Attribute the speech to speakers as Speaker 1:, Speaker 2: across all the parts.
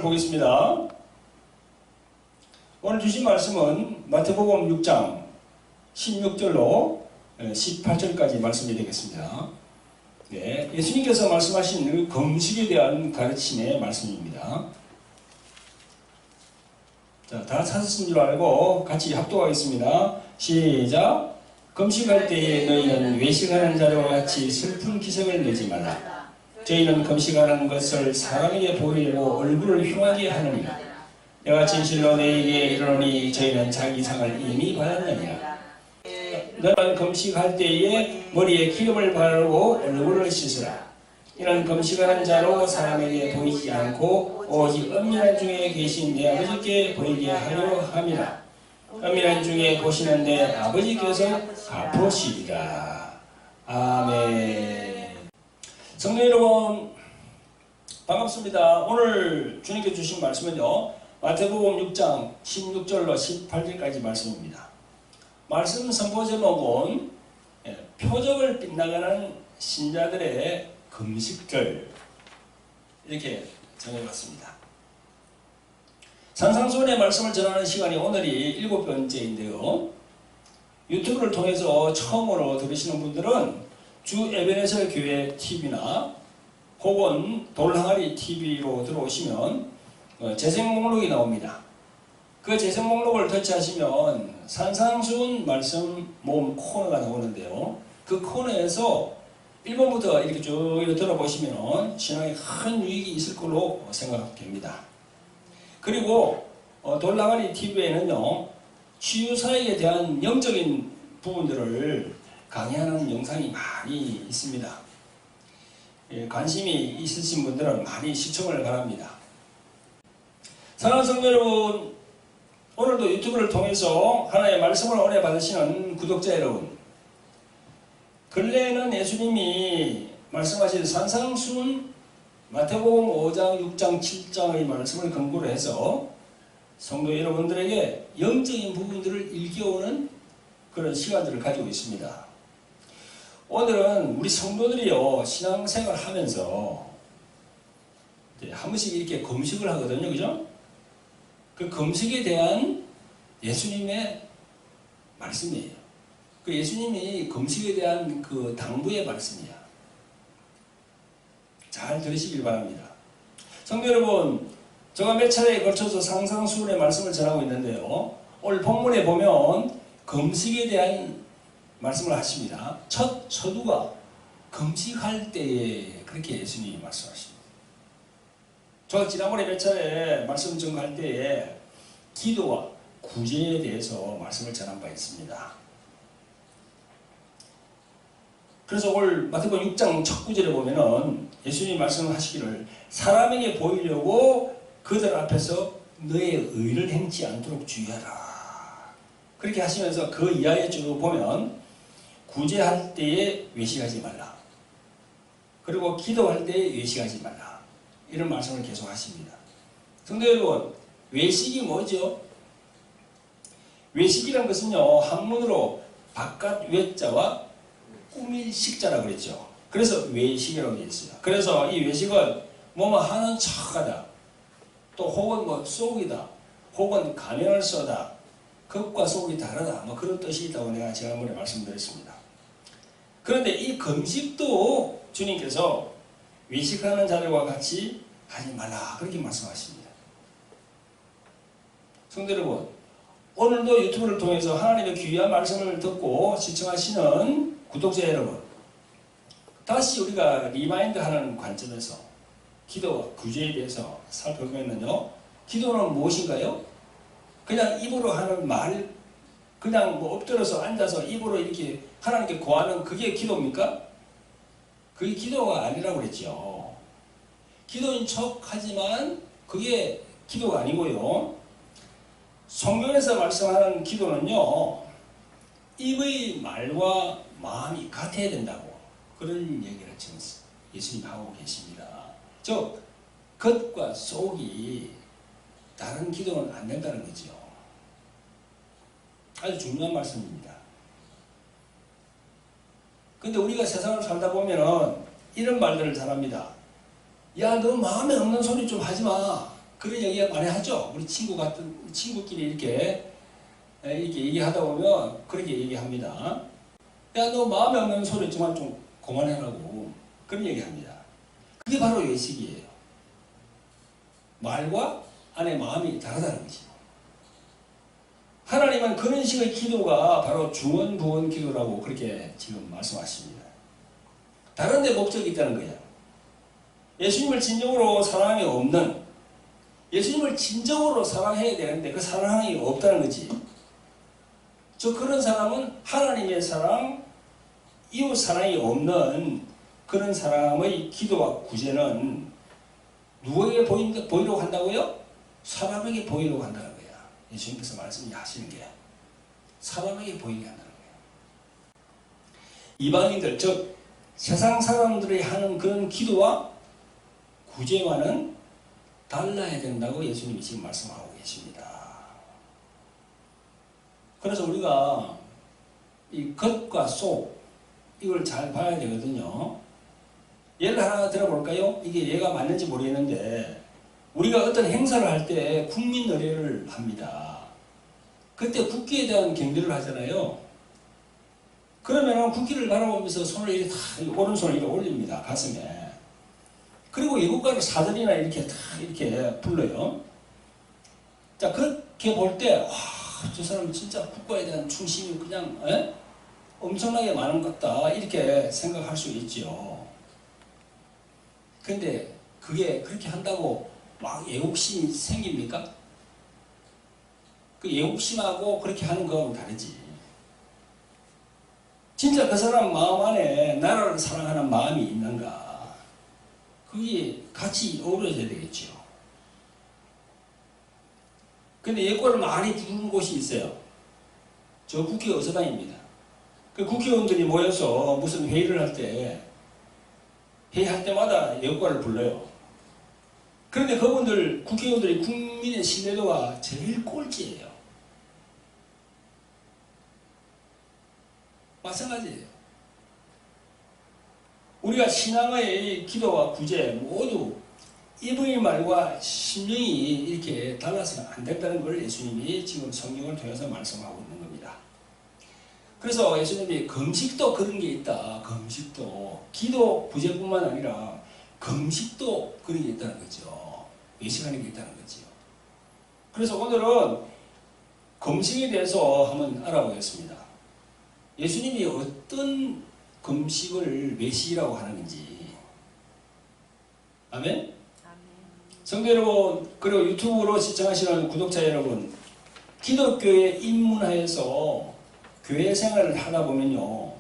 Speaker 1: 보겠습니다. 오늘 주신 말씀은 마태복음 6장 16절로 18절까지 말씀이 되겠습니다. 네, 예수님께서 말씀하신 금식에 대한 가르침의 말씀입니다. 자, 다 찾으신 줄 알고 같이 합독하겠습니다. 시작! 금식할 때에 너희는 외식하는 자와 같이 슬픈 기색을 내지 말라. 저희는 금식하는 것을 사람에게 보이려고 얼굴을 흉하게 하느니라. 내가 진실로 너희에게 이르노니 저희는 자기 상을 이미 받았느니라. 너는 금식할 때에 머리에 기름을 바르고 얼굴을 씻으라. 이는 금식하는 자로 사람에게 보이지 않고 오직 은밀한 중에 계신 내 아버지께 보이게 하려 함이라. 은밀한 중에 보시는 내 아버지께서 갚으시리라. 아멘. 성도 여러분, 반갑습니다. 오늘 주님께 주신 말씀은요, 마태복음 6장 16절로 18절까지 말씀입니다. 말씀 선포 제목은 표적을 빗나가는 신자들의 금식절, 이렇게 정해봤습니다. 산상수훈의 말씀을 전하는 시간이 오늘이 7번째인데요. 유튜브를 통해서 처음으로 들으시는 분들은 주 에베네zer 교회 TV나 혹은 돌항아리 TV로 들어오시면 재생 목록이 나옵니다. 그 재생 목록을 터치하시면 산상수훈 말씀 모음 코너가 나오는데요. 그 코너에서 1번부터 이렇게 쭉 들어보시면 신앙에 큰 유익이 있을 걸로 생각됩니다. 그리고 돌항아리 TV에는요, 치유사역에 대한 영적인 부분들을 강의하는 영상이 많이 있습니다. 관심이 있으신 분들은 많이 시청을 바랍니다. 사랑하는 성도 여러분, 오늘도 유튜브를 통해서 하나님의 말씀을 은혜 받으시는 구독자 여러분, 근래에는 예수님이 말씀하신 산상수훈 마태복음 5장, 6장, 7장의 말씀을 근거로 해서 성도 여러분들에게 영적인 부분들을 일깨우는 그런 시간들을 가지고 있습니다. 오늘은 우리 성도들이요, 신앙생활 하면서 한 번씩 이렇게 금식을 하거든요. 그죠? 그 금식에 대한 예수님의 말씀이에요. 그 예수님이 금식에 대한 그 당부의 말씀이야. 잘 들으시길 바랍니다. 성도 여러분, 제가 몇 차례에 걸쳐서 산상수훈의 말씀을 전하고 있는데요. 오늘 본문에 보면 금식에 대한 말씀을 하십니다. 첫 서두가 금식할 때에 그렇게 예수님이 말씀하십니다. 제가 지난번에 몇 차례 말씀 전할 때에 기도와 구제에 대해서 말씀을 전한 바 있습니다. 그래서 오늘 마태복음 6장 첫 구절에 보면은 예수님이 말씀하시기를 사람에게 보이려고 그들 앞에서 너의 의를 행치 않도록 주의하라. 그렇게 하시면서 그 이하에 쭉 보면 구제할 때에 외식하지 말라. 그리고 기도할 때에 외식하지 말라. 이런 말씀을 계속 하십니다. 성도 여러분, 외식이 뭐죠? 외식이란 것은요, 한문으로 바깥 외자와 꾸밀 식자라고 그랬죠. 그래서 외식이라고 되어 있어요. 그래서 이 외식은 뭐뭐 하는 척하다, 또 혹은 뭐 속이다, 혹은 가면을 써다, 겉과 속이 다르다, 뭐 그런 뜻이 있다고 내가 지난번에 말씀드렸습니다. 그런데 이 금식도 주님께서 외식하는 자들과 같이 하지 말라, 그렇게 말씀하십니다. 성도 여러분, 오늘도 유튜브를 통해서 하나님의 귀한 말씀을 듣고 시청하시는 구독자 여러분, 다시 우리가 리마인드하는 관점에서 기도와 구제에 대해서 살펴보면요, 기도는 무엇인가요? 그냥 입으로 하는 말, 그냥 뭐 엎드려서 앉아서 입으로 이렇게 하나님께 구하는 그게 기도입니까? 그게 기도가 아니라고 그랬죠. 기도인 척 하지만 그게 기도가 아니고요. 성경에서 말씀하는 기도는요, 입의 말과 마음이 같아야 된다고, 그런 얘기를 지금 예수님 하고 계십니다. 즉, 겉과 속이 다른 기도는 안 된다는 거죠. 아주 중요한 말씀입니다. 근데 우리가 세상을 살다 보면은 이런 말들을 잘합니다. 야, 너 마음에 없는 소리 좀 하지 마. 그런 얘기 많이 하죠. 우리 친구끼리 이렇게 얘기하다 보면 그렇게 얘기합니다. 야, 너 마음에 없는 소리 정말 좀 그만해라고. 그런 얘기합니다. 그게 바로 외식이에요. 말과 안에 마음이 다르다는 거지. 하나님은 그런 식의 기도가 바로 중언부언 기도라고 그렇게 지금 말씀하십니다. 다른 데 목적이 있다는 거예요. 예수님을 진정으로 사랑함이 없는, 예수님을 진정으로 사랑해야 되는데 그 사랑이 없다는 거지. 그런 사람은 하나님의 사랑, 이웃 사랑이 없는 그런 사람의 기도와 구제는 누구에게 보이려고 한다고요? 사람에게 보이려고 한다는 거야. 예수님께서 말씀하시는 게 사람에게 보이게 한다는 거예요. 이방인들, 즉 세상 사람들이 하는 그런 기도와 구제와는 달라야 된다고 예수님이 지금 말씀하고 계십니다. 그래서 우리가 이 겉과 속 이걸 잘 봐야 되거든요. 예를 하나 들어볼까요? 이게 예가 맞는지 모르겠는데 우리가 어떤 행사를 할 때 국민 의례를 합니다. 그때 국기에 대한 경배를 하잖아요. 그러면 국기를 바라보면서 손을 이렇게 다 오른손을 이렇게 올립니다. 가슴에. 그리고 예국가를 사절이나 이렇게 다 이렇게 불러요. 자, 그렇게 볼 때, 와, 저 사람 진짜 국가에 대한 충심이 그냥 엄청나게 많은 것 같다. 이렇게 생각할 수 있죠. 근데 그게 그렇게 한다고 막 애국심이 생깁니까? 그 애국심하고 그렇게 하는 거하고는 다르지. 진짜 그 사람 마음 안에 나라를 사랑하는 마음이 있는가? 그게 같이 어우러져야 되겠죠. 근데 예골을 많이 부르는 곳이 있어요. 저 국회 의사당입니다. 그 국회의원들이 모여서 무슨 회의를 할 때, 회의할 때마다 예골을 불러요. 그런데 그분들, 국회의원들이 국민의 신뢰도가 제일 꼴찌예요. 마찬가지예요. 우리가 신앙의 기도와 구제 모두 입의 말과 심령이 이렇게 달라서는 안 된다는 걸 예수님이 지금 성경을 통해서 말씀하고 있는 겁니다. 그래서 예수님이 금식도 그런 게 있다. 금식도. 기도 구제뿐만 아니라 금식도 그런 게 있다는 거죠. 외식하는 게 있다는 거죠. 그래서 오늘은 금식에 대해서 한번 알아보겠습니다. 예수님이 어떤 금식을 외식이라고 하는 건지. 아멘? 성도 여러분, 그리고 유튜브로 시청하시는 구독자 여러분, 기독교에 입문하여서 교회 생활을 하다 보면요,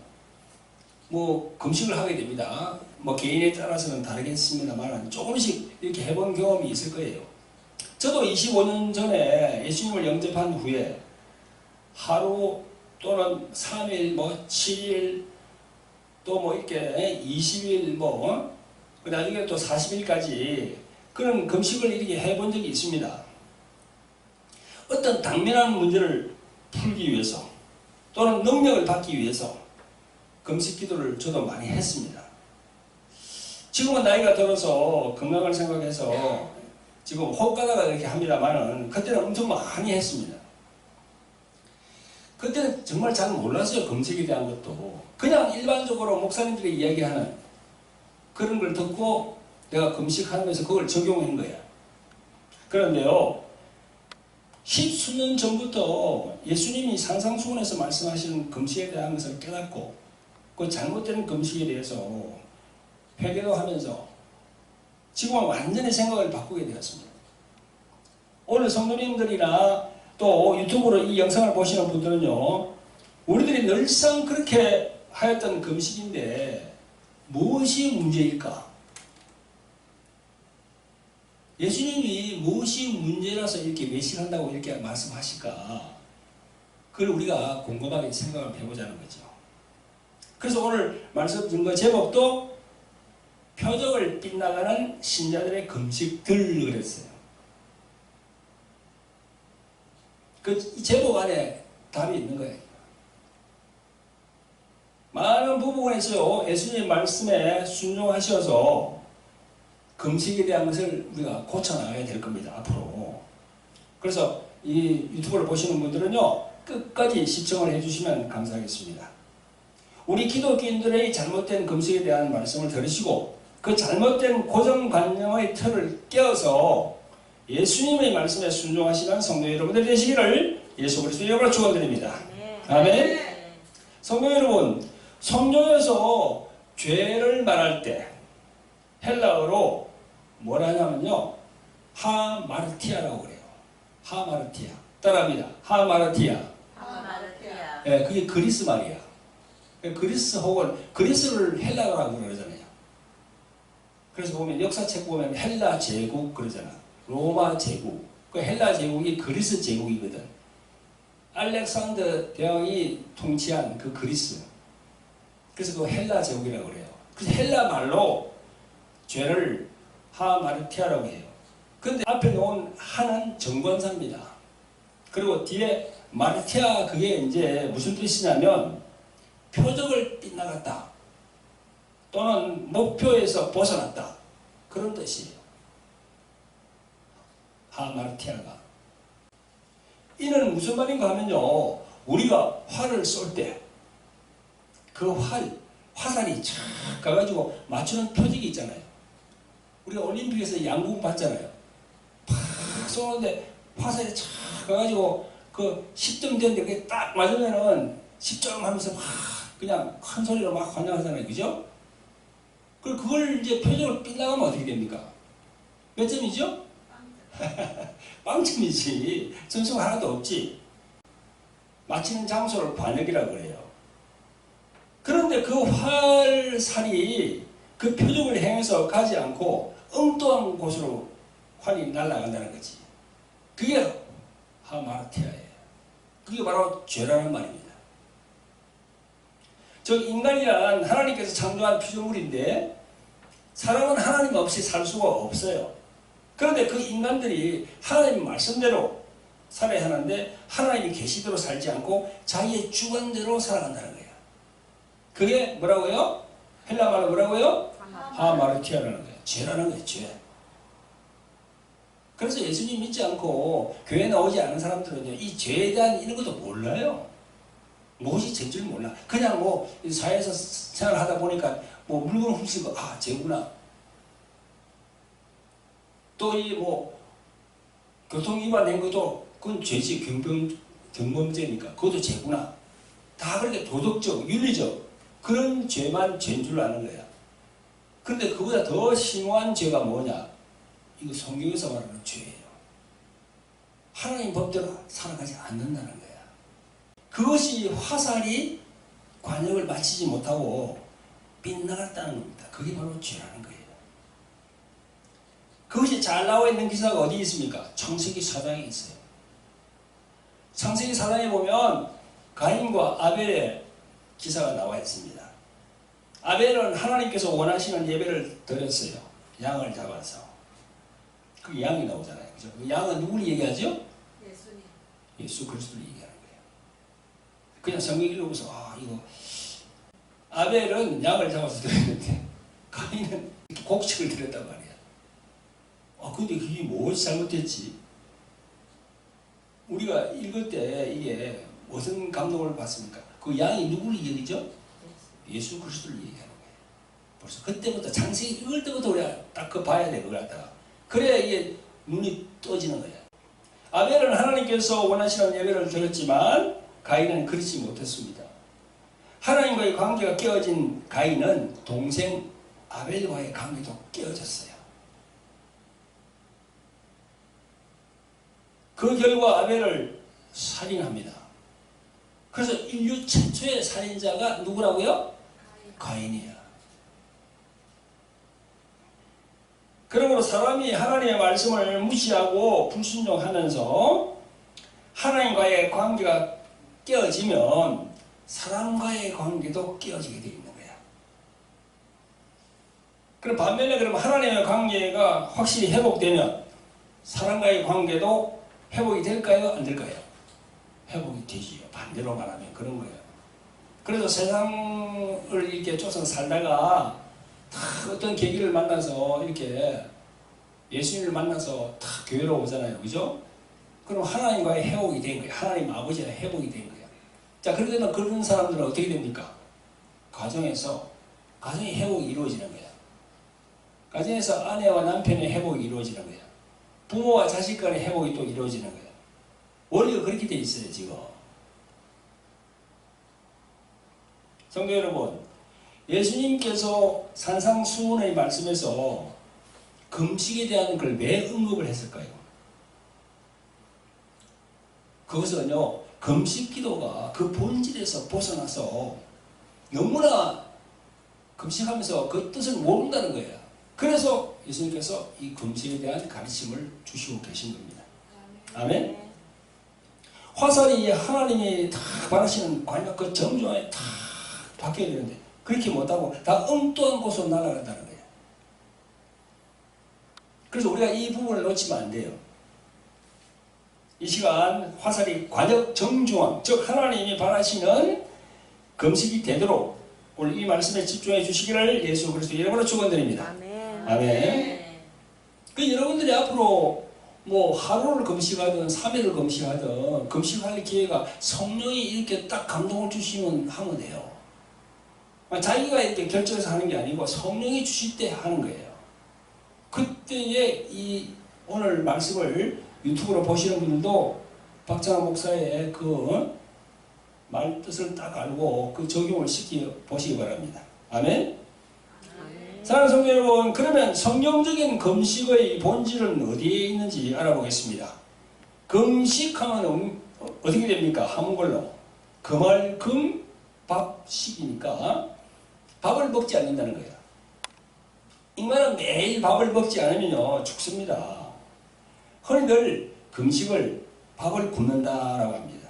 Speaker 1: 뭐 금식을 하게 됩니다. 뭐 개인에 따라서는 다르겠습니다만 조금씩 이렇게 해본 경험이 있을 거예요. 저도 25년 전에 예수님을 영접한 후에 하루 또는 3일, 뭐 7일, 또 뭐 이렇게 20일, 뭐 나중에 또 40일까지 그런 금식을 이렇게 해본 적이 있습니다. 어떤 당면한 문제를 풀기 위해서 또는 능력을 받기 위해서 금식 기도를 저도 많이 했습니다. 지금은 나이가 들어서 건강을 생각해서 지금 호흡 가다가 이렇게 합니다만은 그때는 엄청 많이 했습니다. 그때는 정말 잘 몰랐어요. 금식에 대한 것도. 그냥 일반적으로 목사님들이 이야기하는 그런 걸 듣고 내가 금식하면서 그걸 적용한 거야. 그런데요, 십수년 전부터 예수님이 산상수훈에서 말씀하시는 금식에 대한 것을 깨닫고 그 잘못된 금식에 대해서 회개도 하면서 지금은 완전히 생각을 바꾸게 되었습니다. 오늘 성도님들이나 또 유튜브로 이 영상을 보시는 분들은요, 우리들이 늘상 그렇게 하였던 금식인데 무엇이 문제일까? 예수님이 무엇이 문제라서 이렇게 외식한다고 이렇게 말씀하실까? 그걸 우리가 곰곰하게 생각을 해보자는 거죠. 그래서 오늘 말씀드린 것 제목도 표적을 빗나가는 신자들의 금식들 그랬어요. 그 제목 안에 답이 있는 거예요. 많은 부분에서 예수님 말씀에 순종하셔서 금식에 대한 것을 우리가 고쳐나가야 될 겁니다. 앞으로. 그래서 이 유튜브를 보시는 분들은요. 끝까지 시청을 해주시면 감사하겠습니다. 우리 기독교인들의 잘못된 금식에 대한 말씀을 들으시고 그 잘못된 고정관념의 틀을 깨어서 예수님의 말씀에 순종하시는 성도 여러분들 되시기를 예수 그리스도의 이름으로 축원드립니다. 아멘. 성도 여러분, 성경에서 죄를 말할 때 헬라어로 뭐라 하냐면요. 하마르티아라고 그래요. 하마르티아. 따라합니다. 하마르티아.
Speaker 2: 하마르티아.
Speaker 1: 예, 그게 그리스 말이야. 그리스 혹은 그리스를 헬라어라고 그러잖아요. 그래서 보면 역사책 보면 헬라 제국 그러잖아. 로마 제국. 그 헬라 제국이 그리스 제국이거든. 알렉산더 대왕이 통치한 그 그리스. 그래서 그 헬라 제국이라고 그래요. 그래서 헬라 말로 죄를 하마르티아라고 해요. 근데 앞에 놓은 하는 정관사입니다. 그리고 뒤에 마르티아 그게 이제 무슨 뜻이냐면 표적을 빗나갔다. 또는 목표에서 벗어났다. 그런 뜻이에요. 하마르티아가. 이는 무슨 말인가 하면요. 우리가 활을 쏠 때 그 화살이 쫙 가가지고 맞추는 표적이 있잖아요. 우리가 올림픽에서 양궁 봤잖아요. 팍 쏘는데 화살이 쫙 가가지고 그 10점 되는데 그게 딱 맞으면은 10점 하면서 막 그냥 큰 소리로 막 환장하잖아요. 그죠? 그걸 이제 표적을 빗나가면 어떻게 됩니까? 몇 점이죠? 빵점이지. 점수가 하나도 없지. 맞히는 장소를 관역이라고 그래요. 그런데 그 활살이 그 표적을 향해서 가지 않고 엉뚱한 곳으로 활이 날아간다는 거지. 그게 하마르티아예요. 그게 바로 죄라는 말입니다. 저 인간이란 하나님께서 창조한 피조물인데 사람은 하나님 없이 살 수가 없어요. 그런데 그 인간들이 하나님 말씀대로 살아야 하는데 하나님이 계시대로 살지 않고 자기의 주관대로 살아간다는 거예요. 그게 뭐라고요? 헬라 말로 뭐라고요? 하마르티아라는 거예요. 죄라는 거예요. 죄. 그래서 예수님 믿지 않고 교회 나오지 않은 사람들은요. 이 죄에 대한 이런 것도 몰라요. 무엇이 죄인 줄 몰라. 그냥 뭐 사회에서 생활하다 보니까 뭐 물건 훔치고 아 죄구나. 또 이 뭐 교통 위반된 것도 그건 죄지. 경범죄니까 그것도 죄구나. 다 그렇게 도덕적, 윤리적 그런 죄만 죄인 줄 아는 거야. 그런데 그보다 더 심오한 죄가 뭐냐? 이거 성경에서 말하는 죄예요. 하나님 법대로 살아가지 않는다는 거야. 그것이 화살이 관역을 맞추지 못하고 빗나갔다는 겁니다. 그게 바로 죄라는 거예요. 그것이 잘 나와 있는 기사가 어디 있습니까? 창세기 4장에 있어요. 창세기 4장에 보면 가인과 아벨의 기사가 나와 있습니다. 아벨은 하나님께서 원하시는 예배를 드렸어요. 양을 잡아서. 그 양이 나오잖아요. 그죠? 그 양은 누구를 얘기하죠?
Speaker 2: 예수님.
Speaker 1: 예수 그리스도를 얘기하는 거예요. 그냥 성경 읽으면서 이거 아벨은 양을 잡아서 드렸는데 가인은 곡식을 드렸단 말이야. 근데 그게 무엇이 잘못됐지? 우리가 읽을 때 이게 무슨 감동을 받습니까? 그 양이 누구를 얘기죠? 예수 그리스도를 얘기하는 거예요. 벌써 그때부터 창세기 읽을 때부터 우리가 딱 그 봐야 돼. 그걸 갖다가. 그래야 이게 눈이 떠지는 거야. 아벨은 하나님께서 원하시는 예배를 드렸지만 가인은 그렇지 못했습니다. 하나님과의 관계가 깨어진 가인은 동생 아벨과의 관계도 깨어졌어요. 그 결과 아벨을 살인합니다. 그래서 인류 최초의 살인자가 누구라고요? 가인이야. 그러므로 사람이 하나님의 말씀을 무시하고 불순종하면서 하나님과의 관계가 깨어지면 사람과의 관계도 깨어지게 되어 있는 거야. 그럼 반면에 그럼 하나님의 관계가 확실히 회복되면 사람과의 관계도 회복이 될까요? 안 될까요? 회복이 되지요. 반대로 말하면 그런 거예요. 그래서 세상을 이렇게 쫓아서 살다가 다 어떤 계기를 만나서 이렇게 예수님을 만나서 다 교회로 오잖아요. 그죠? 그럼 하나님과의 회복이 된 거예요. 하나님 아버지와 회복이 된 거예요. 자, 그렇게 되면 그런 사람들은 어떻게 됩니까? 가정의 회복이 이루어지는 거예요. 가정에서 아내와 남편의 회복이 이루어지는 거예요. 부모와 자식 간의 회복이 또 이루어지는 거예요. 원리가 그렇게 돼 있어요, 지금. 성도 여러분, 예수님께서 산상수훈의 말씀에서 금식에 대한 걸 왜 언급을 했을까요? 그것은요, 금식 기도가 그 본질에서 벗어나서 너무나 금식하면서 그 뜻을 모른다는 거예요. 그래서 예수님께서 이 금식에 대한 가르침을 주시고 계신 겁니다. 아멘? 화살이 하나님이 다 바라시는 관역 그 정중하게 다 바뀌어야 되는데 그렇게 못하고 다 엉뚱한 곳으로 날아간다는 거예요. 그래서 우리가 이 부분을 놓치면 안 돼요. 이 시간 화살이 관역 정중함, 즉 하나님이 바라시는 금식이 되도록 오늘 이 말씀에 집중해 주시기를 예수 그리스도 이름으로 축원드립니다.
Speaker 2: 아멘.
Speaker 1: 아멘. 그 여러분들이 앞으로 뭐 하루를 금식하든 3일을 금식하든 금식할 기회가 성령이 이렇게 딱 감동을 주시면 하면 돼요. 자기가 이렇게 결정해서 하는 게 아니고 성령이 주실 때 하는 거예요. 그때에 이 오늘 말씀을 유튜브로 보시는 분들도 박찬호 목사의 그 말 뜻을 딱 알고 그 적용을 시켜 보시기 바랍니다. 아멘. 사랑하는 성도 여러분, 그러면 성경적인 금식의 본질은 어디에 있는지 알아보겠습니다. 금식하면 어떻게 됩니까? 한글로 금알금 밥식이니까 밥을 먹지 않는다는 거예요. 인간은 매일 밥을 먹지 않으면요 죽습니다. 흔히들 금식을 밥을 굶는다라고 합니다.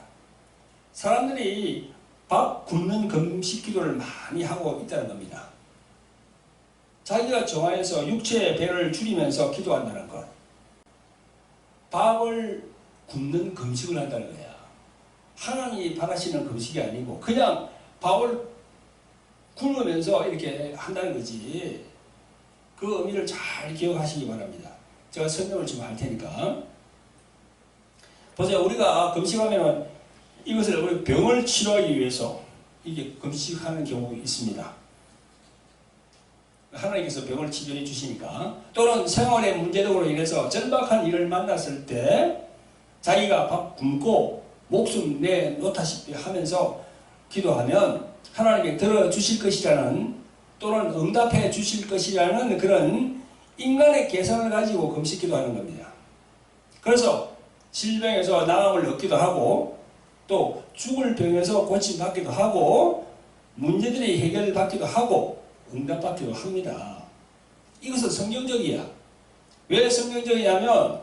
Speaker 1: 사람들이 밥 굶는 금식 기도를 많이 하고 있다는 겁니다. 자기가 좋아해서 육체의 배를 줄이면서 기도한다는 것. 밥을 굶는 금식을 한다는 거야. 하나님이 바라시는 금식이 아니고 그냥 밥을 굶으면서 이렇게 한다는 거지. 그 의미를 잘 기억하시기 바랍니다. 제가 설명을 좀 할 테니까. 보세요. 우리가 금식하면 이것을 우리 병을 치료하기 위해서 이게 금식하는 경우가 있습니다. 하나님께서 병을 치료해 주시니까 또는 생활의 문제 등으로 인해서 절박한 일을 만났을 때 자기가 밥 굶고 목숨 내놓다시피 하면서 기도하면 하나님께 들어주실 것이라는 또는 응답해 주실 것이라는 그런 인간의 계산을 가지고 금식 기도하는 겁니다. 그래서 질병에서 나음을 얻기도 하고 또 죽을 병에서 고침받기도 하고 문제들이 해결받기도 하고 응답받기도 합니다. 이것은 성경적이야. 왜 성경적이냐면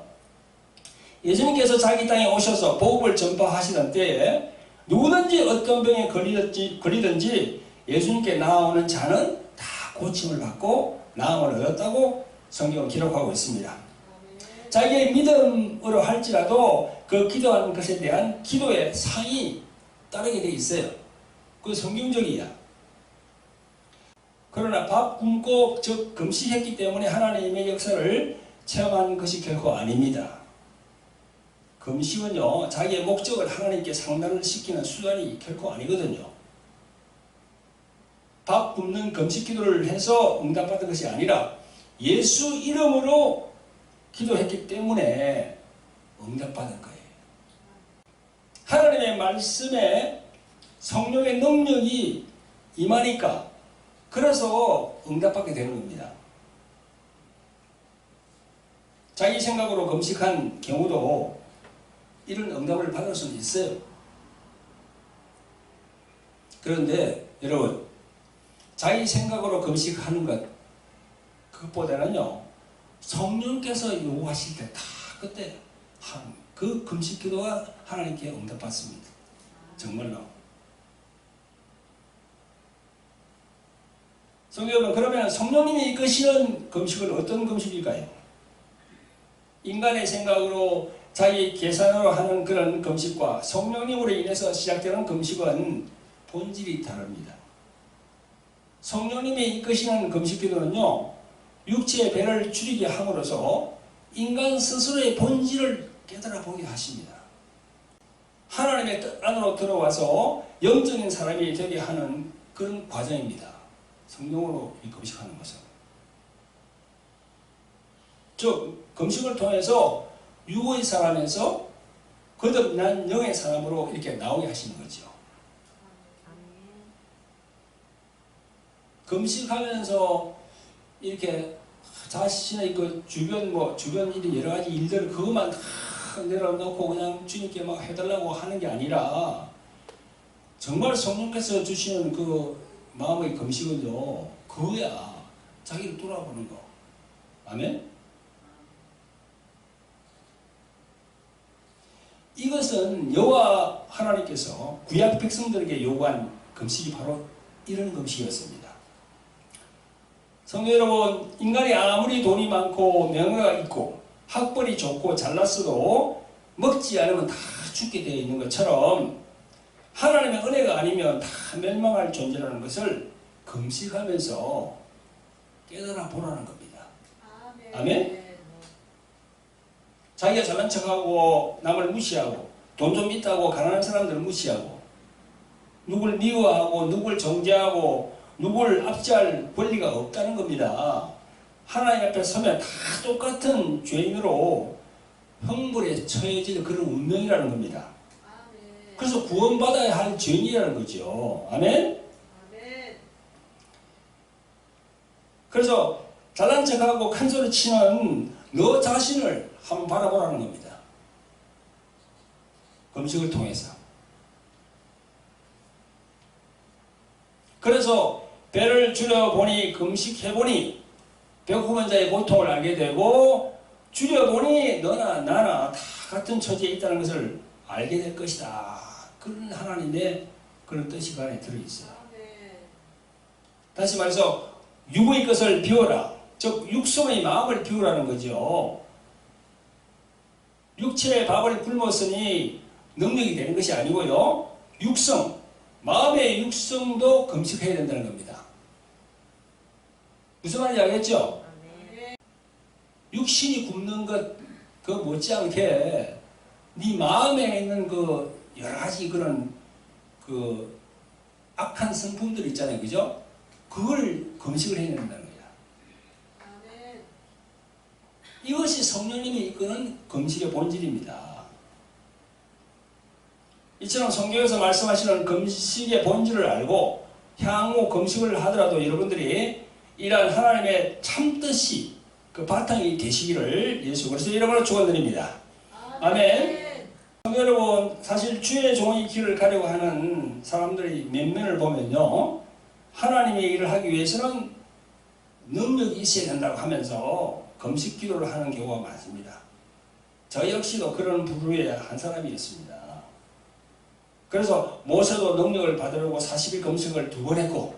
Speaker 1: 예수님께서 자기 땅에 오셔서 복음을 전파하시던 때에 누구든지 어떤 병에 걸리든지 예수님께 나아오는 자는 다 고침을 받고 나음을 얻었다고 성경은 기록하고 있습니다. 자기의 믿음으로 할지라도 그 기도하는 것에 대한 기도의 상이 따르게 되어 있어요. 그 성경적이야. 그러나 밥 굶고 즉 금식했기 때문에 하나님의 역사를 체험한 것이 결코 아닙니다. 금식은요 자기의 목적을 하나님께 상달을 시키는 수단이 결코 아니거든요. 밥 굶는 금식 기도를 해서 응답받은 것이 아니라 예수 이름으로 기도했기 때문에 응답받은 거예요. 하나님의 말씀에 성령의 능력이 임하니까 그래서 응답받게 되는 겁니다. 자기 생각으로 금식한 경우도 이런 응답을 받을 수는 있어요. 그런데 여러분 자기 생각으로 금식하는 것 그것보다는요 성령께서 요구하실 때 다 그때 그 금식 기도가 하나님께 응답받습니다. 정말로. 성도 여러분, 그러면 성령님이 이끄시는 금식은 어떤 금식일까요? 인간의 생각으로 자기 계산으로 하는 그런 금식과 성령님으로 인해서 시작되는 금식은 본질이 다릅니다. 성령님이 이끄시는 금식 기도는요 육체의 배를 줄이게 함으로써 인간 스스로의 본질을 깨달아 보게 하십니다. 하나님의 뜻 안으로 들어와서 영적인 사람이 되게 하는 그런 과정입니다. 성령으로 이 금식하는 것은. 즉 금식을 통해서 육의 사람에서 거듭난 영의 사람으로 이렇게 나오게 하시는 거죠. 금식하면서 이렇게 자신의 그 주변 일이 여러 가지 일들 그것만 내려놓고 그냥 주님께 막 해달라고 하는 게 아니라 정말 성령께서 주시는 그 마음의 금식은요, 그거야. 자기를 돌아보는 거. 아멘? 이것은 여호와 하나님께서 구약 백성들에게 요구한 금식이 바로 이런 금식이었습니다. 성도 여러분, 인간이 아무리 돈이 많고 명예가 있고 학벌이 좋고 잘났어도 먹지 않으면 다 죽게 되어 있는 것처럼 하나님의 은혜가 아니면 다 멸망할 존재라는 것을 금식하면서 깨달아 보라는 겁니다. 아멘? 자기가 잘난 척하고 남을 무시하고 돈 좀 있다고 가난한 사람들을 무시하고 누굴 미워하고 누굴 정죄하고 누굴 압제할 권리가 없다는 겁니다. 하나님 앞에 서면 다 똑같은 죄인으로 형벌에 처해질 그런 운명이라는 겁니다. 그래서 구원받아야 할 죄인이라는 거죠. 아멘? 그래서 잘난 척하고 큰 소리 치는 너 자신을 한번 바라보라는 겁니다. 금식을 통해서. 그래서 배를 줄여보니 금식해보니 배고픈 자의 고통을 알게 되고 줄여보니 너나 나나 다 같은 처지에 있다는 것을 알게 될 것이다. 그런 하나님의 그런 뜻이 그 안에 들어있어요. 다시 말해서 육의 것을 비워라. 즉 육성의 마음을 비우라는 거죠. 육체의 밥을 굶었으니 능력이 되는 것이 아니고요. 육성, 마음의 육성도 금식해야 된다는 겁니다. 무슨 말인지 알겠죠? 육신이 굶는 것 그 못지않게 네 마음에 있는 그 여러 가지 그런 그 악한 성품들 있잖아요, 그죠? 그걸 금식을 해야 된다는 거예요. 이것이 성령님이 이끄는 금식의 본질입니다. 이처럼 성경에서 말씀하시는 금식의 본질을 알고 향후 금식을 하더라도 여러분들이 이러한 하나님의 참뜻이 그 바탕이 되시기를 예수 그리스도의 이름으로 축원드립니다. 아멘. 성도 여러분, 사실 주의 종의 길을 가려고 하는 사람들의 면면을 보면요, 하나님의 일을 하기 위해서는 능력이 있어야 된다고 하면서 금식 기도를 하는 경우가 많습니다. 저 역시도 그런 부류의 한 사람이었습니다. 그래서 모세도 능력을 받으려고 40일 금식을 2번 했고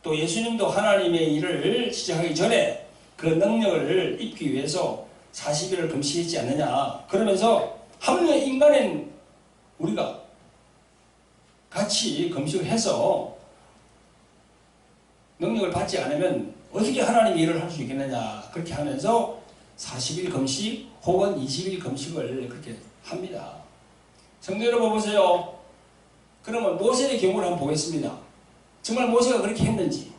Speaker 1: 또 예수님도 하나님의 일을 시작하기 전에 그 능력을 입기 위해서 40일을 금식했지 않느냐. 그러면서 합리의 인간인 우리가 같이 금식을 해서 능력을 받지 않으면 어떻게 하나님의 일을 할 수 있겠느냐. 그렇게 하면서 40일 금식 혹은 20일 금식을 그렇게 합니다. 성도 여러분 보세요. 그러면 모세의 경우를 한번 보겠습니다. 정말 모세가 그렇게 했는지.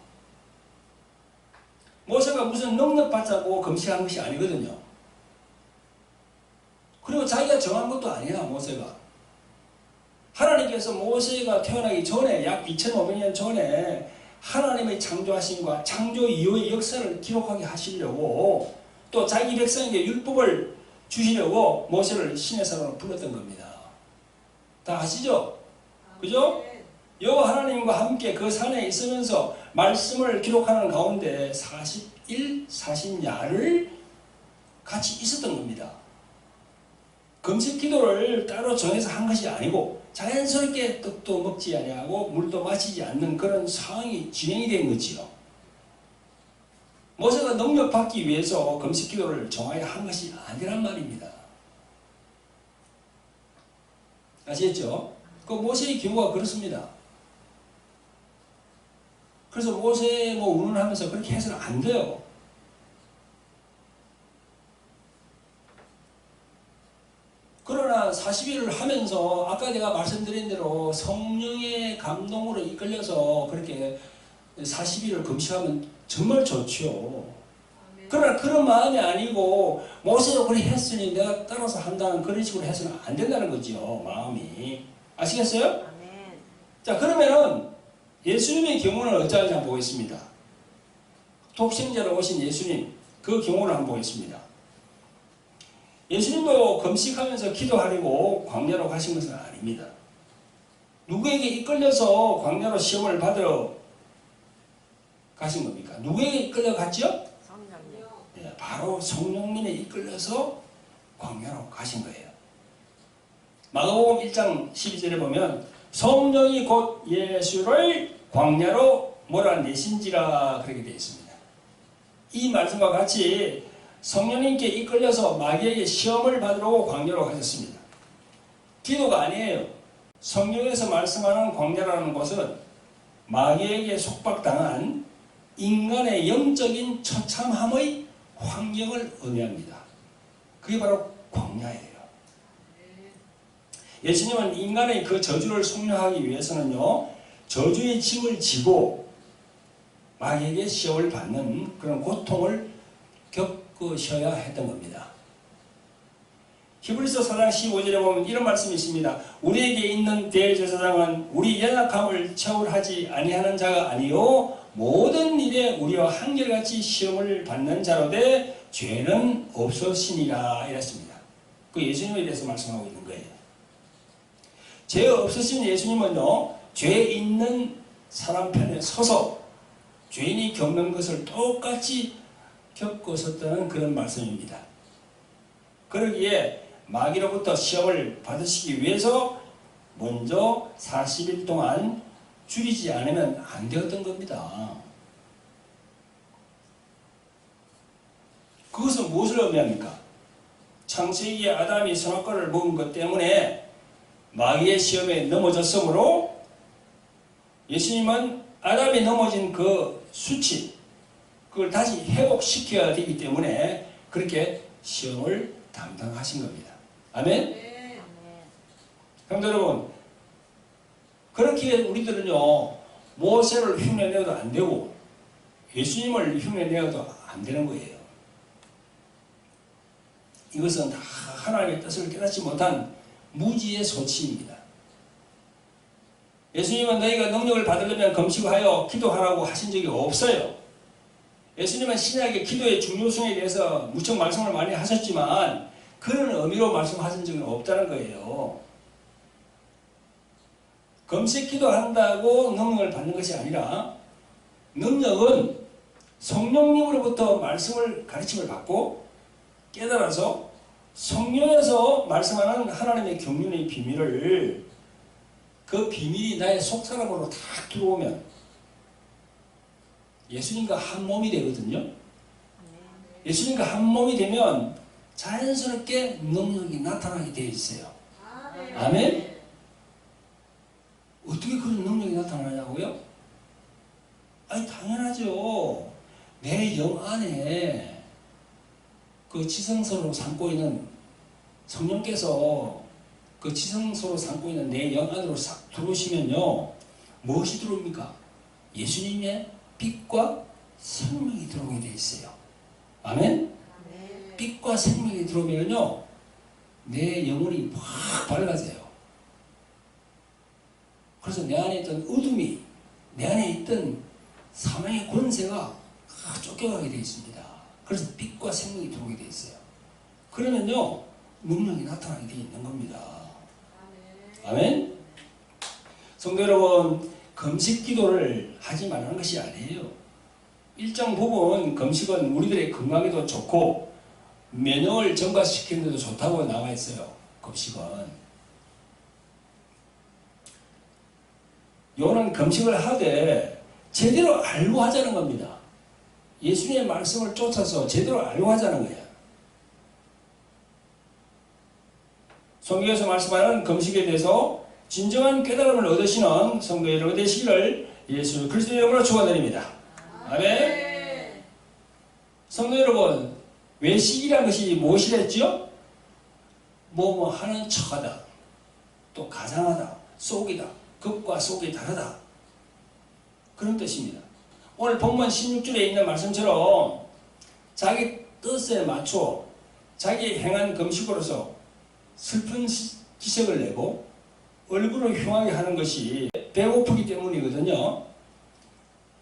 Speaker 1: 모세가 무슨 능력 받자고 금식한 것이 아니거든요. 그리고 자기가 정한 것도 아니야, 모세가. 하나님께서 모세가 태어나기 전에 약 2500년 전에 하나님의 창조하심과 창조 이후의 역사를 기록하게 하시려고 또 자기 백성에게 율법을 주시려고 모세를 신의 사람으로 불렀던 겁니다. 다 아시죠? 그죠? 여호와 하나님과 함께 그 산에 있으면서 말씀을 기록하는 가운데 40일, 40야를 같이 있었던 겁니다. 금식 기도를 따로 정해서 한 것이 아니고 자연스럽게 떡도 먹지 아니하고 물도 마시지 않는 그런 상황이 진행이 된 거지요. 모세가 능력 받기 위해서 금식 기도를 정하여 한 것이 아니란 말입니다. 아시겠죠? 그 모세의 경우가 그렇습니다. 그래서 모세 운운하면서 그렇게 해서는 안 돼요. 40일을 하면서 아까 내가 말씀드린 대로 성령의 감동으로 이끌려서 그렇게 40일을 금식하면 정말 좋죠. 그러나 그런 마음이 아니고 모세도 그렇게 했으니 내가 따라서 한다는 그런 식으로 해서는 안 된다는 거죠. 마음이. 아시겠어요?
Speaker 2: 아멘.
Speaker 1: 자, 그러면은 예수님의 경우는 어쩌는지 한번 보겠습니다. 독생자로 오신 예수님 그 경우를 한번 보겠습니다. 예수님도 금식하면서 기도하려고 광야로 가신 것은 아닙니다. 누구에게 이끌려서 광야로 시험을 받으러 가신 겁니까? 누구에게 이끌려 갔죠?
Speaker 2: 성령님.
Speaker 1: 예, 바로 성령님에 이끌려서 광야로 가신 거예요. 마가복음 1장 12절에 보면 성령이 곧 예수를 광야로 몰아내신지라 그렇게 되어 있습니다. 이 말씀과 같이 성령님께 이끌려서 마귀에게 시험을 받으러 광야로 가셨습니다. 기도가 아니에요. 성경에서 말씀하는 광야라는 것은 마귀에게 속박당한 인간의 영적인 처참함의 환경을 의미합니다. 그게 바로 광야예요. 예수님은 인간의 그 저주를 속량하기 위해서는요, 저주의 짐을 지고 마귀에게 시험을 받는 그런 고통을 겪으셔야 했던 겁니다. 히브리서 4장 15절에 보면 이런 말씀이 있습니다. 우리에게 있는 대제사장은 우리 연약함을 체험하지 아니하는 자가 아니요 모든 일에 우리와 한결같이 시험을 받는 자로되 죄는 없으시니라 이랬습니다. 그 예수님에 대해서 말씀하고 있는 거예요. 죄 없으신 예수님은요, 죄 있는 사람 편에 서서 죄인이 겪는 것을 똑같이 겪으셨다는 그런 말씀입니다. 그러기에 마귀로부터 시험을 받으시기 위해서 먼저 40일 동안 줄이지 않으면 안 되었던 겁니다. 그것은 무엇을 의미합니까? 창세기에 아담이 선악과를 먹은 것 때문에 마귀의 시험에 넘어졌으므로 예수님은 아담이 넘어진 그 수치, 그걸 다시 회복시켜야 되기 때문에 그렇게 시험을 담당하신 겁니다. 아멘?
Speaker 2: 아멘.
Speaker 1: 성도 여러분, 그렇게 우리들은요, 모세를 흉내내어도 안 되고 예수님을 흉내내어도 안 되는 거예요. 이것은 다 하나님의 뜻을 깨닫지 못한 무지의 소치입니다. 예수님은 너희가 능력을 받으려면 금식하여 기도하라고 하신 적이 없어요. 예수님은 신약의 기도의 중요성에 대해서 무척 말씀을 많이 하셨지만 그런 의미로 말씀하신 적은 없다는 거예요. 금식 기도한다고 능력을 받는 것이 아니라 능력은 성령님으로부터 말씀을 가르침을 받고 깨달아서 성령에서 말씀하는 하나님의 경륜의 비밀을 그 비밀이 나의 속사람으로 다 들어오면 예수님과 한 몸이 되거든요. 예수님과 한 몸이 되면 자연스럽게 능력이 나타나게 되어 있어요. 아멘? 어떻게 그런 능력이 나타나냐고요? 아니 당연하죠. 내 영 안에 그 지성소로 삼고 있는 성령께서 그 지성소로 삼고 있는 내 영 안으로 싹 들어오시면요, 무엇이 들어옵니까? 예수님의 빛과 생명이 들어오게 되어 있어요. 아멘? 빛과 생명이 들어오면요, 내 영혼이 확 밝아져요. 그래서 내 안에 있던 어둠이, 내 안에 있던 사망의 권세가 쫓겨가게 되어 있습니다. 그래서 빛과 생명이 들어오게 되어 있어요. 그러면요, 능력이 나타나게 되어 있는 겁니다. 아멘? 성도 여러분, 금식 기도를 하지 말라는 것이 아니에요. 일정 부분 금식은 우리들의 건강에도 좋고 면역을 증가시키는 데도 좋다고 나와 있어요. 금식은. 요는 금식을 하되 제대로 알고 하자는 겁니다. 예수님의 말씀을 쫓아서 제대로 알고 하자는 거예요. 성경에서 말씀하는 금식에 대해서 진정한 깨달음을 얻으시는 성도 여러분 되시기를 예수 그리스도의 이름으로 축원드립니다. 아멘. 성도 여러분, 외식이라는 것이 무엇이랬죠? 뭐뭐 하는 척하다, 또 가장하다, 속이다, 극과 속이 다르다, 그런 뜻입니다. 오늘 본문 16절에 있는 말씀처럼 자기 뜻에 맞춰 자기 행한 금식으로서 슬픈 기색을 내고 얼굴을 흉하게 하는 것이 배고프기 때문이거든요.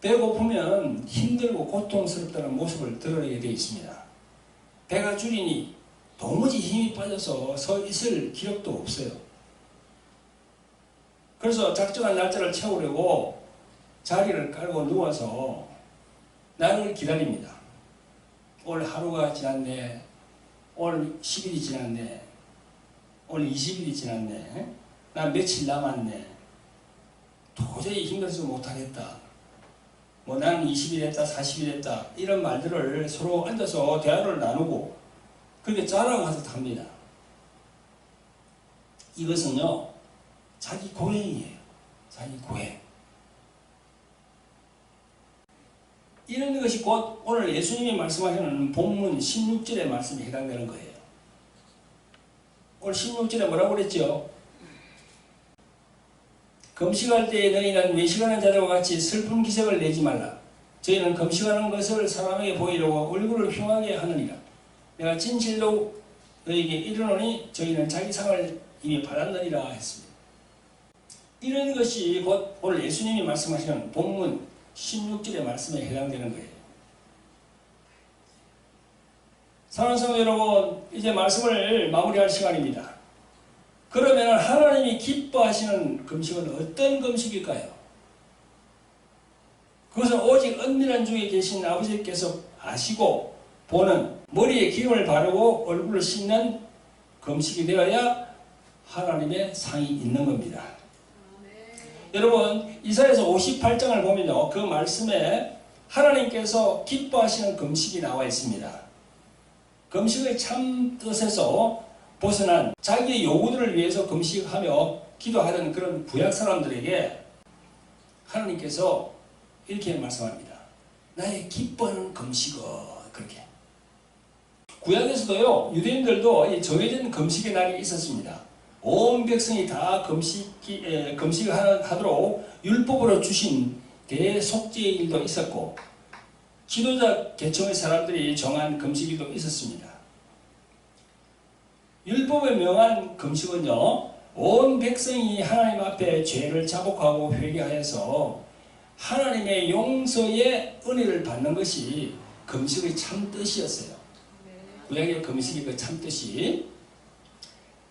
Speaker 1: 배고프면 힘들고 고통스럽다는 모습을 드러내게 되어 있습니다. 배가 줄이니 도무지 힘이 빠져서 서 있을 기력도 없어요. 그래서 작정한 날짜를 채우려고 자리를 깔고 누워서 나를 기다립니다. 오늘 하루가 지났네. 오늘 10일이 지났네. 오늘 20일이 지났네. 난 며칠 남았네. 도저히 힘들어서 못하겠다. 뭐 나는 20일 했다, 40일 했다. 이런 말들을 서로 앉아서 대화를 나누고 그렇게 자랑하듯 합니다. 이것은요, 자기 고행이에요. 자기 고행. 이런 것이 곧 오늘 예수님이 말씀하시는 본문 16절의 말씀에 해당되는 거예요. 오늘 16절에 뭐라고 그랬죠? 금식할 때에 너희는 외식하는 자들과 같이 슬픈 기색을 내지 말라. 저희는 금식하는 것을 사람에게 보이려고 얼굴을 흉하게 하느니라. 내가 진실로 너희에게 이르노니 저희는 자기 상을 이미 받았느니라 했습니다. 이런 것이 곧 오늘 예수님이 말씀하시는 본문 16절의 말씀에 해당되는 거예요. 사랑하는 성도 여러분, 이제 말씀을 마무리할 시간입니다. 그러면 하나님이 기뻐하시는 금식은 어떤 금식일까요? 그것은 오직 은밀한 중에 계신 아버지께서 아시고 보는, 머리에 기름을 바르고 얼굴을 씻는 금식이 되어야 하나님의 상이 있는 겁니다. 여러분, 이사야서 58장을 보면요, 그 말씀에 하나님께서 기뻐하시는 금식이 나와 있습니다. 금식의 참 뜻에서 벗어난 자기의 요구들을 위해서 금식하며 기도하던 그런 구약 사람들에게 하나님께서 이렇게 말씀합니다. 나의 기뻐하는 금식은, 그렇게. 구약에서도요, 유대인들도 정해진 금식의 날이 있었습니다. 온 백성이 다 금식을 하도록 율법으로 주신 대속죄의 일도 있었고, 지도자 계층의 사람들이 정한 금식일도 있었습니다. 율법에 명한 금식은요, 온 백성이 하나님 앞에 죄를 자복하고 회개하여서 하나님의 용서의 은혜를 받는 것이 금식의 참 뜻이었어요. 구약의 금식의 그 참 뜻이.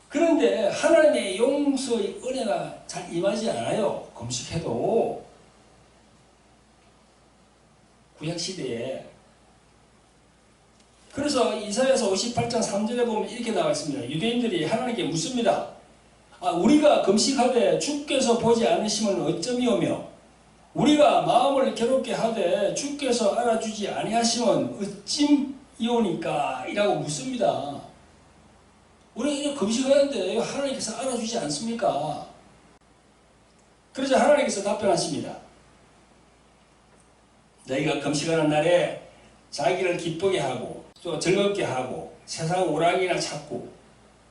Speaker 1: 그런데 하나님의 용서의 은혜가 잘 임하지 않아요. 금식해도. 구약시대에. 그래서 이사야서 58장 3절에 보면 이렇게 나와 있습니다. 유대인들이 하나님께 묻습니다. 우리가 금식하되 주께서 보지 않으시면 어쩌미오며 우리가 마음을 괴롭게 하되 주께서 알아주지 아니하시면 어찌이오니까 이라고 묻습니다. 우리가 이제 금식하는데 하나님께서 알아주지 않습니까? 그래서 하나님께서 답변하십니다. 너희가 금식하는 날에 자기를 기쁘게 하고 또 즐겁게 하고 세상 오락이나 찾고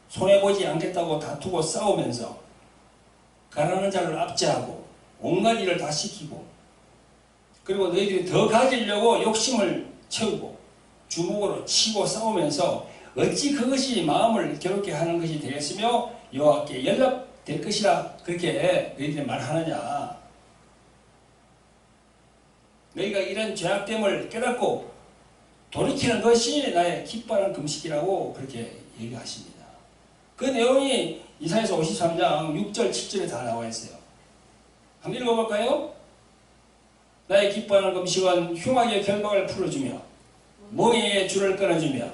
Speaker 1: 손해보지 않겠다고 다투고 싸우면서 가난한 자를 압제하고 온갖 일을 다 시키고 그리고 너희들이 더 가지려고 욕심을 채우고 주먹으로 치고 싸우면서 어찌 그것이 마음을 괴롭게 하는 것이 되겠으며 여호와께 연락될 것이라 그렇게 너희들이 말하느냐. 너희가 이런 죄악됨을 깨닫고 돌이키는 것이 나의 기뻐하는 금식이라고 그렇게 얘기하십니다. 그 내용이 이사야서 53장 6절 7절에 다 나와 있어요. 한번 읽어볼까요? 나의 기뻐하는 금식은 흉악의 결박을 풀어주며 멍에의 줄을 끊어주며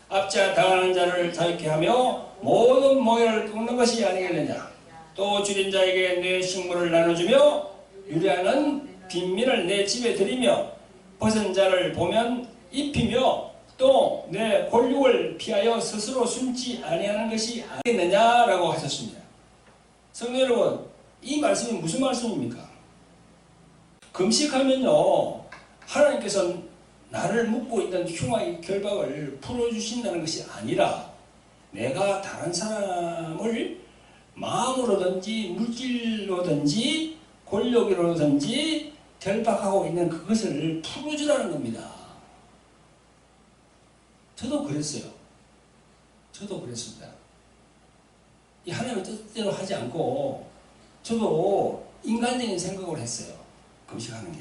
Speaker 1: 압자 당하는 자를 자유케 하며 모든 멍에를 끊는 것이 아니겠느냐. 또 줄인 자에게 내 식물을 나눠주며 유리하는 빈민을 내 집에 들이며 벗은 자를 보면 입히며 또 내 골육을 피하여 스스로 숨지 아니하는 것이 아니겠느냐라고 하셨습니다. 성도 여러분, 이 말씀이 무슨 말씀입니까? 금식하면요, 하나님께서 나를 묶고 있는 흉악의 결박을 풀어주신다는 것이 아니라 내가 다른 사람을 마음으로든지 물질로든지 권력으로든지 결박하고 있는 그것을 풀어주라는 겁니다. 저도 그랬어요. 저도 그랬습니다. 이 하나님의 뜻대로 하지 않고 저도 인간적인 생각을 했어요. 금식하는 게.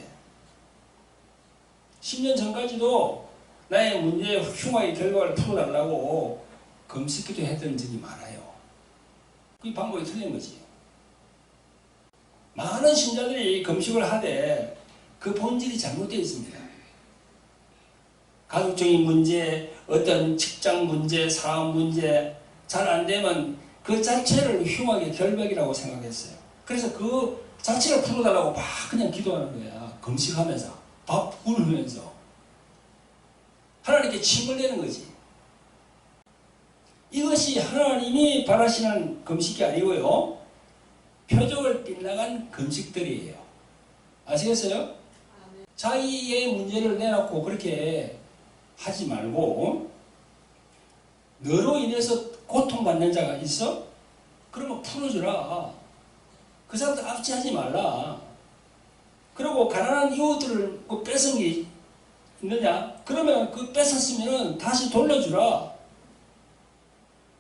Speaker 1: 10년 전까지도 나의 문제에 흉하게 결과를 풀어달라고 금식기도 했던 적이 많아요. 그 방법이 틀린 거지. 많은 신자들이 금식을 하되 그 본질이 잘못되어 있습니다. 가족적인 문제, 어떤 직장 문제, 사업 문제 잘 안 되면 그 자체를 흉하게 결박이라고 생각했어요. 그래서 그 자체를 풀어달라고 막 그냥 기도하는 거야. 금식하면서 밥 굶으면서 하나님께 침을 내는 거지. 이것이 하나님이 바라시는 금식이 아니고요. 표적을 빗나간 금식들이에요. 아시겠어요? 자기의 문제를 내놓고 그렇게 하지 말고 너로 인해서 고통받는 자가 있어? 그러면 풀어주라. 그 사람들 압제하지 말라. 그리고 가난한 이웃들을 뺏은 게 있느냐? 그러면 그 뺏었으면 다시 돌려주라.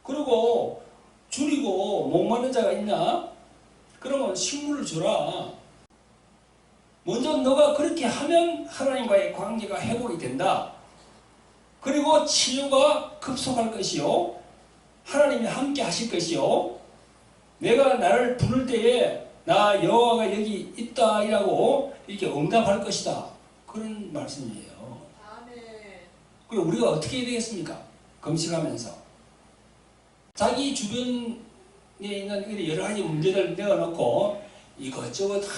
Speaker 1: 그리고 줄이고 목마른 자가 있나? 그러면 식물을 주라. 먼저 너가 그렇게 하면 하나님과의 관계가 회복이 된다. 그리고 치유가 급속할 것이요. 하나님이 함께 하실 것이요. 내가 나를 부를 때에 나 여호와가 여기 있다 이라고 이렇게 응답할 것이다. 그런 말씀이에요. 그리고 우리가 어떻게 해야 되겠습니까? 금식하면서. 자기 주변에 있는 여러 가지 문제들 내어놓고 이것저것 다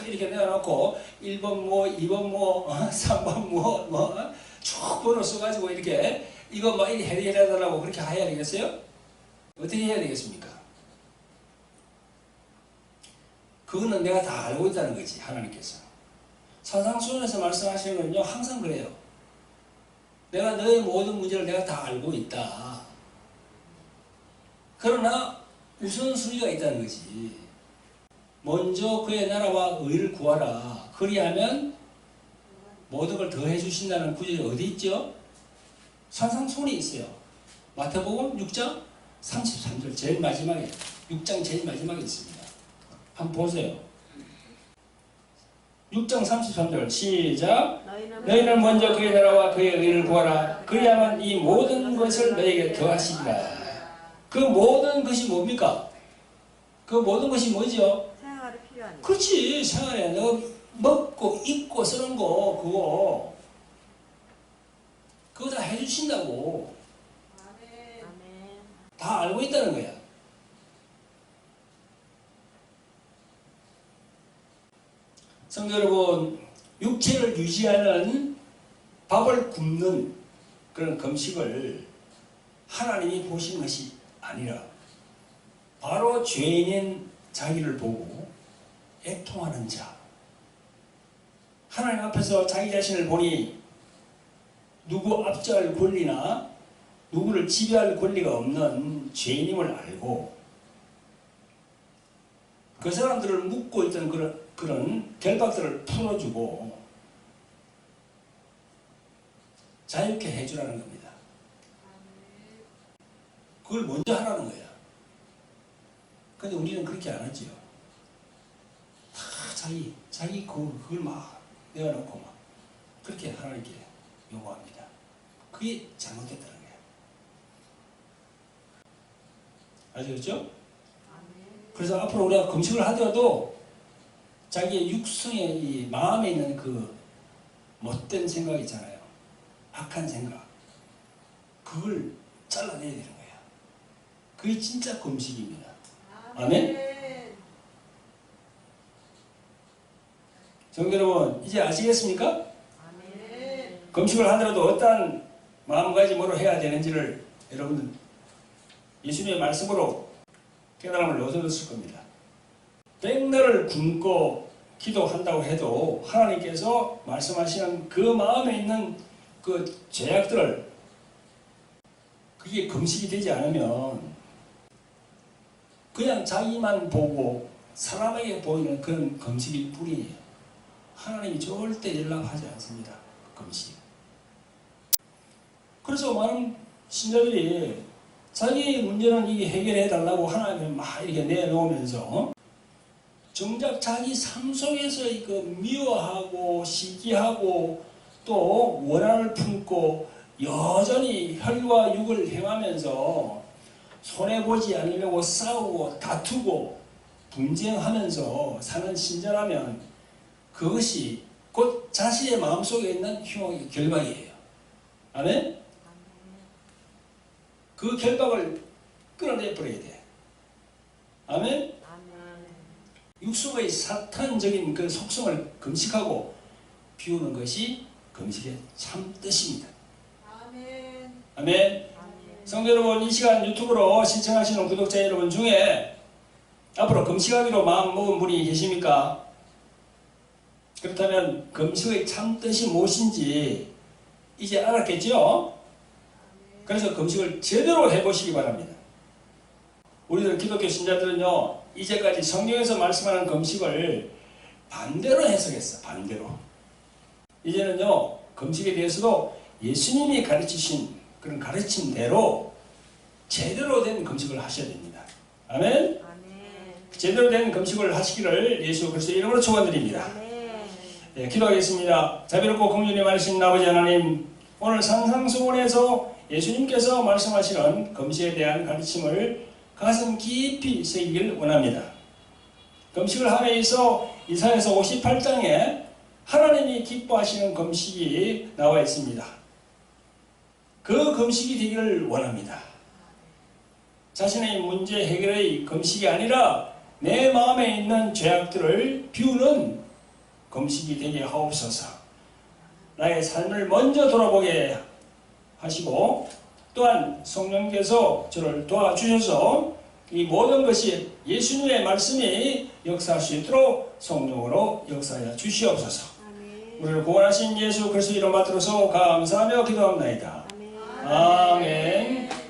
Speaker 1: 이렇게 내어놓고 1번 뭐, 2번 뭐, 3번 뭐, 쭉 번호 써가지고 이렇게 이거 막 이렇게 해달라고 그렇게 해야 되겠어요? 어떻게 해야 되겠습니까? 그거는 내가 다 알고 있다는 거지, 하나님께서. 산상수훈에서 말씀하시는 건요, 항상 그래요. 내가 너의 모든 문제를 내가 다 알고 있다. 그러나 우선순위가 있다는 거지. 먼저 그의 나라와 의를 구하라. 그리하면 모든 걸 더해 주신다는 구절이 어디 있죠? 산상수훈이 있어요. 마태복음 6장 33절 제일 마지막에 6장 제일 마지막에 있습니다. 한번 보세요. 6장 33절 시작. 너희는 먼저 그의 나라와 그의 의를 구하라. 그리하면 이 모든 것을 너에게 더하시리라. 그 모든 것이 뭡니까? 그 모든 것이 뭐죠?
Speaker 2: 생활에 필요한 것.
Speaker 1: 그렇지. 생활에 너 먹고 입고 쓰는 거 그거 다 해주신다고.
Speaker 2: 아멘.
Speaker 1: 다 알고 있다는 거야. 성도 여러분, 육체를 유지하는 밥을 굶는 그런 금식을 하나님이 보신 것이 아니라 바로 죄인인 자기를 보고 애통하는 자, 하나님 앞에서 자기 자신을 보니 누구 압제할 권리나 누구를 지배할 권리가 없는 죄인임을 알고 그 사람들을 묶고 있던 그런 결박들을 풀어주고 자유케 해주라는 겁니다. 그걸 먼저 하라는 거야. 근데 우리는 그렇게 안 하지요. 다 자기 그걸 막 내어놓고 막 그렇게 하나님께 요구합니다. 그게 잘못됐다는 거야. 아시겠죠? 그래서 앞으로 우리가 금식을 하더라도 자기의 육성의 이 마음에 있는 그 못된 생각 있잖아요. 악한 생각. 그걸 잘라내야 되는 거야. 그게 진짜 금식입니다. 아멘? 성도 여러분, 이제 아시겠습니까?
Speaker 2: 아멘.
Speaker 1: 금식을 하더라도 어떠한 마음가짐으로 해야 되는지를 여러분들 예수님의 말씀으로 깨달음을 얻었을 겁니다. 백날을 굶고 기도한다고 해도 하나님께서 말씀하시는 그 마음에 있는 그 죄악들을 그게 금식이 되지 않으면 그냥 자기만 보고 사람에게 보이는 그런 금식일 뿐이에요. 하나님이 절대 연락하지 않습니다. 금식. 그래서 많은 신자들이 자기 문제는 이게 해결해 달라고 하나님을 막 이렇게 내놓으면서 정작 자기 삶 속에서 이거 미워하고 시기하고 또 원한을 품고 여전히 혈과 육을 행하면서 손해보지 않으려고 싸우고 다투고 분쟁하면서 사는 신자라면 그것이 곧 자신의 마음속에 있는 흉악의 결박이에요. 아멘? 그 결박을 끊어내버려야 돼. 아멘? 육속의 사탄적인 그 속성을 금식하고 비우는 것이 금식의 참 뜻입니다.
Speaker 2: 아멘.
Speaker 1: 아멘. 성도 여러분, 이 시간 유튜브로 시청하시는 구독자 여러분 중에 앞으로 금식하기로 마음 먹은 분이 계십니까? 그렇다면 금식의 참 뜻이 무엇인지 이제 알았겠죠? 그래서 금식을 제대로 해보시기 바랍니다. 우리들 기독교 신자들은요, 이제까지 성경에서 말씀하는 금식을 반대로 해석했어. 반대로. 이제는요, 금식에 대해서도 예수님이 가르치신 그런 가르침대로 제대로 된 금식을 하셔야 됩니다. 아멘? 제대로 된 금식을 하시기를 예수 그리스도의 이름으로 축원드립니다. 네, 기도하겠습니다. 자비롭고 긍휼히 많으신 아버지 하나님, 오늘 산상수훈에서 예수님께서 말씀하시는 금식에 대한 가르침을 가슴 깊이 새기길 원합니다. 금식을 함에 있어 이사야서 58장에 하나님이 기뻐하시는 금식이 나와 있습니다. 그 금식이 되기를 원합니다. 자신의 문제 해결의 금식이 아니라 내 마음에 있는 죄악들을 비우는 금식이 되게 하옵소서. 나의 삶을 먼저 돌아보게 하시고 또한 성령께서 저를 도와주셔서 이 모든 것이 예수님의 말씀이 역사할 수 있도록 성령으로 역사하여 주시옵소서. 우리를 구원하신 예수 그리스도 이름 받들어서 감사하며 기도합나이다. 아멘.